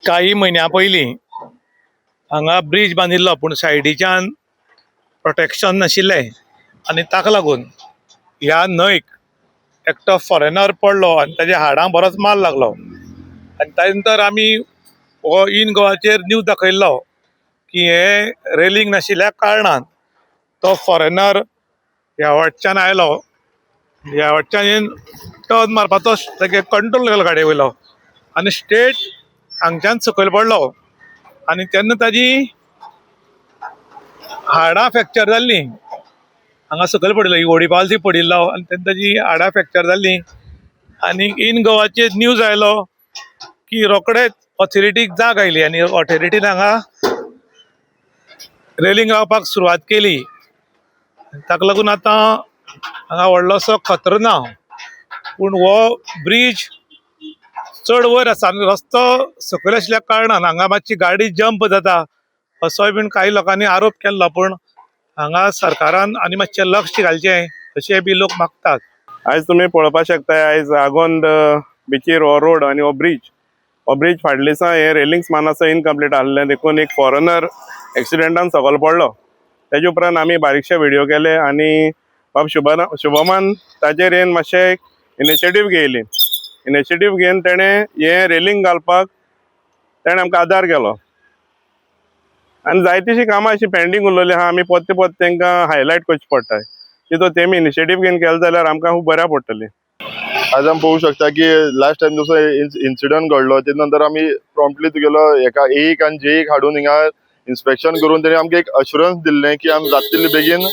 काही महिन्या पयलीं हांगा ब्रिज बांदिल्लो, पूण सायडीच्यान प्रोटेक्शन नाशिल्लें आनी ताका लागून ह्या न्हंयक एकटो फॉरेनर पडलो आनी ताच्या हाडांक बरोच मार लागलो. आनी ताजे नंतर आमी हो इन गोवाचेर न्यूज दाखयल्लो की हे रेलिंग नाशिल्ल्या कारणान तो फॉरेनर ह्या वाटच्यान आयलो, ह्या वाटच्यान येवन टर्न मारपाचो तागे कंट्रोल केलो गाडये वयलो आनी स्ट्रेट हांगच्यान सकयल पडलो. आनी तेन्ना ताजी हाडां फ्रॅक्चर जाल्लीं. हांगा सकयल पडिल्लो, ही व्हडी पावल थंय पडिल्लो आनी तेन्ना ताजी हाडां फ्रॅक्चर जाल्लीं. आनी इन गोवाचेर न्यूज आयलो की रोखडेच ऑथॉरिटीक जाग आयली आनी ऑथॉरिटीन हांगा रेलिंग लावपाक सुरवात केली. ताका लागून आतां हांगा व्हडलोसो खतरो ना. पूण हो ब्रिज चड वयर आसा आनी रस्तो सकयल आशिल्ल्या कारणान हांगा मातशी गाडी जंप जाता असोय बीन काही लोकांनी आरोप केल्लो. पूण हांगा सरकारान आनी मातशें लक्ष घालचें अशें बी लोक मागतात. आयज तुमी पळोवपाक शकता, आयज आगोंद बिचीर हो रोड आनी हो ब्रिज फाटल्या दिसा हे रेलिंग्स मानासो इनकम्प्लीट आसलें देखून एक फॉरेनर एक्सिडेंटान सकयल पडलो. तेजे उपरांत आमी बारीकशे व्हिडिओ केले आनी बाब शुभमान ताजेर येवन मातशें इनिशिएटीव घेयली. इनिशिएटीव घेवन तेणें हे रेलिंग घालपाक तेणें आमकां आदार केलो. आनी जायतीशीं कामां अशीं पेंडींग उरलेलीं आहा, आमी पोत्ते तांकां हायलायट करचें पडटा. तितून तेमी इनिशिएटीव घेवन केलें जाल्यार आमकां खूब बऱ्या पडटली. आज आमी पळोवंक शकता की लास्ट टायम जसो इन्सिडंट घडलो तेजे नंतर आमी प्रॉम्प्टली तुगेलो एका एक आनी जेईक हाडून हिंगा इन्स्पेक्शन करून तेणी आमकां एक अश्युरन्स दिल्लें की आमी जाता तितले बेगीन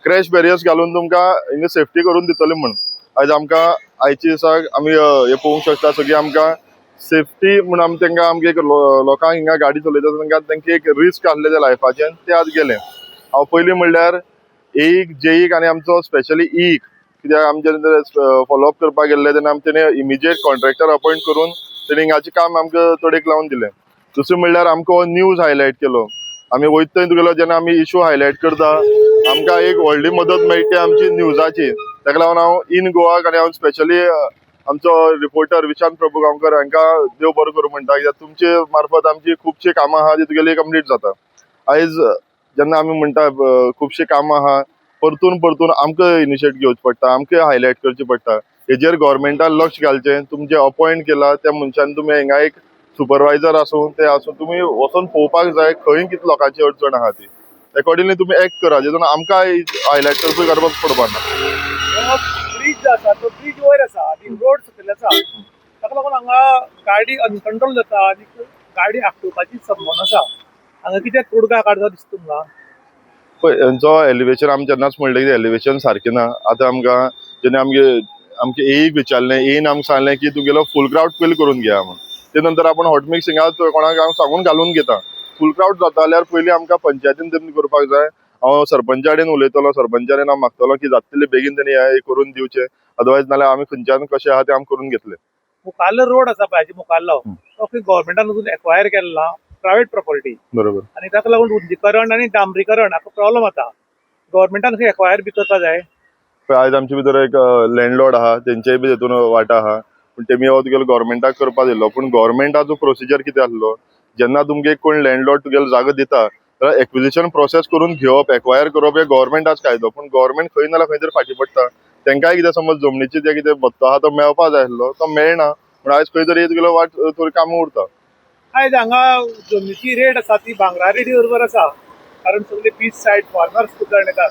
क्रॅश बॅरियर्स घालून तुमकां हिंगा सेफ्टी करून दितले म्हूण. आयज आमकां आयच्या दिसाक आमी हे पळोवंक शकता सगळीं आमकां सेफ्टी म्हूण आमी तांकां आमगे एक लोकांक हिंगा गाडी चलयता तांकां एक रिस्क आसलें त्या लायफाचें तें आज गेलें. हांव पयलीं म्हणल्यार एक जेईक आनी आमचो स्पेशली ईक कित्याक आमचे फॉलोअप करपाक गेल्ले तेन्ना आमी तेणे इमिजिएट कॉन्ट्रॅक्टर अपॉयंट करून तेणे हिंगाचें काम आमकां तोडेक लावन दिलें. दुसरें म्हणल्यार आमकां हो न्यूज हायलायट केलो. आमी वयता थंय तुगेलो जेन्ना आमी इशू हायलायट करता आमकां एक व्हडली मदत मेळटा आमची न्यूजाची. ताका लागून हांव इन गोवाक आनी हांव स्पेशली आमचो रिपोर्टर विशांत प्रभू गांवकर हांकां देव बरो करूं म्हणटा, कित्याक तुमचे मार्फत आमची खुबशीं कामां आहा ती तुगेली कंप्लीट जाता. आयज जेन्ना आमी म्हणटा खुबशीं कामां आहा परतून आमकां इनिशिएट घेवचें पडटा, आमकां हायलायट करचें पडटा. हेजेर गव्हर्मेंटान लक्ष घालचें. तुमचे अपॉयंट केला त्या मनशान तुमी हिंगा एक सुपरवायझर आसूं ते आसूं तुमी वचून पळोवपाक जाय खंय कितली लोकांची अडचण आहा ती. अकॉर्डिंगली तुमी एक्ट करा जेतून आमकां हायलायट करपाक गरज पडपा ना. ब्रिज जो आसा तो ब्रिज वयर आसा आनी रोड सकयल आसा, ताका लागून हांगा गाडी अनकंट्रोल जाता आनी गाडी आखडुपाची संभावना आसा. हांगा कित्याक तोडगा काडता दिसता तुमकां? पळय हेंचो एलिवेशन आमी जेन्नाच म्हणलें की एलिवेशन सारकें ना. आतां आमकां जेन्ना आमचे एईक विचारलें, एईन आमकां सांगलें की तुगेलो फूल क्राउड फिल करून घेया म्हूण. ते नंतर आपण हॉट मिक्स हिंगा कोणाक हांव सांगून घालून घेता. फूल क्राउड जाता जाल्यार पयलीं आमकां पंचायतीन तेमी करपाक जाय. हांव सरपंचा कडेन उलयतलो, सरपंचा कडेन हांव मागतलो की जाता तितले बेगीन तेणी हे करून दिवचें. अदरवायज नाल्यार आमी खंयच्यान कशें आहा तें आमी करून घेतले. मुखाल्लो रोड आसा पळय, हाजी मुखाल्लो तो गव्हर्मेंटान अजून एक्वायर केला प्रायव्हेट प्रॉपर्टी. बरोबर. आनी ताका लागून रुंदीकरण आनी डांबरीकरण हाका प्रॉब्लम जाता. गव्हर्मेंटान खंय एक्वायर बी करपा जाय. आयज आमचे भितर एक लँडलॉर्ड आहा तेंचेय बी तेतून वांटो आहा, पूण तेमी हो तुगेलो गव्हर्मेंटाक करपा दिल्लो. पूण गव्हर्मेंटाचो प्रोसिजर कितें आसलो, जेन्ना तुमगे कोण लँडलॉर्ड तुगेलो जागो दिता जाल्यार एक्विजिशन प्रोसेस करून घेवप, एक्वायर करप हे गव्हर्मेंटाचो कायदो. पूण गव्हर्मेंट खंय नाल्यार खंय तरी फाटीं पडटा. तेंकाय कितें समज जमनीचे जे कितें भत्तो आहा तो मेळपा जाय आसलो, तो मेळना. पूण आयज खंय तरी तुगेलो वाट थोडी कामां उरता. आयज हांगा जमनीची रेट आसा ती भांगरा रेटी बरोबर आसा, कारण सगळे बीच सायड फॉरनर्स खूब जाण येतात.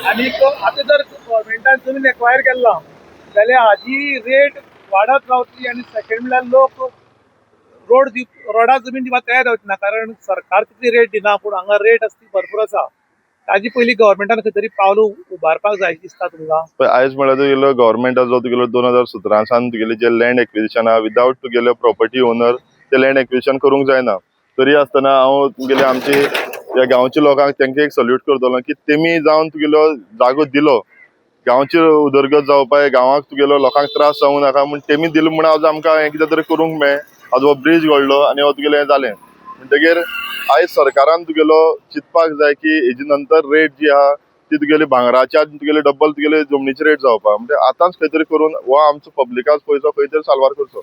आनी आतां जर गव्हर्मेंटान जमीन एक्वायर केला जाल्यार हाजी रेट वाडत रावतली आनी सेकंड म्हणल्यार लोक रोडा जमीन दिवपाक तयार जावचे ना, कारण सरकार तितली रेट दिना. पूण हांगा रेट आसा ती भरपूर आसा. ताजी पयलीं गव्हर्मेंटान खंय तरी पावलां उबारपाक जाय दिसता तुमकां? आयज म्हळ्यार तुगेलो गव्हर्मेंटाचो तुगेलो 2017 सावन तुगेले जे लँड एक्विजिशन आहा विदाउट तुगेले प्रॉपर्टी ओनर ते लँड एक्विजिशन करूंक जायना. तरी आसतना हांव तुगेले आमचे ह्या गांवच्या लोकांक तांकां एक सल्यूट करतलो की तेमी जावन तुगेलो जागो दिलो. गांवची उदरगत जावपाक गांवाक तुगेलो लोकांक त्रास जावं नाका म्हूण तेमी दिलो म्हूण आज आमकां हें कितें तरी करूंक मेळ्ळें. आज हो ब्रिज घडलो आनी हो तुगेलें हें जालें म्हणटगीर आयज सरकारान तुगेलो चिंतपाक जाय की हेजे नंतर रेट जी आहा ती तुगेली भांगराच्या तुगेले डबल तुगेले जमनीची रेट जावपा. म्हणजे आतांच खंय तरी करून हो आमचो पब्लिकाचो पयसो खंय तरी साल्वार करचो.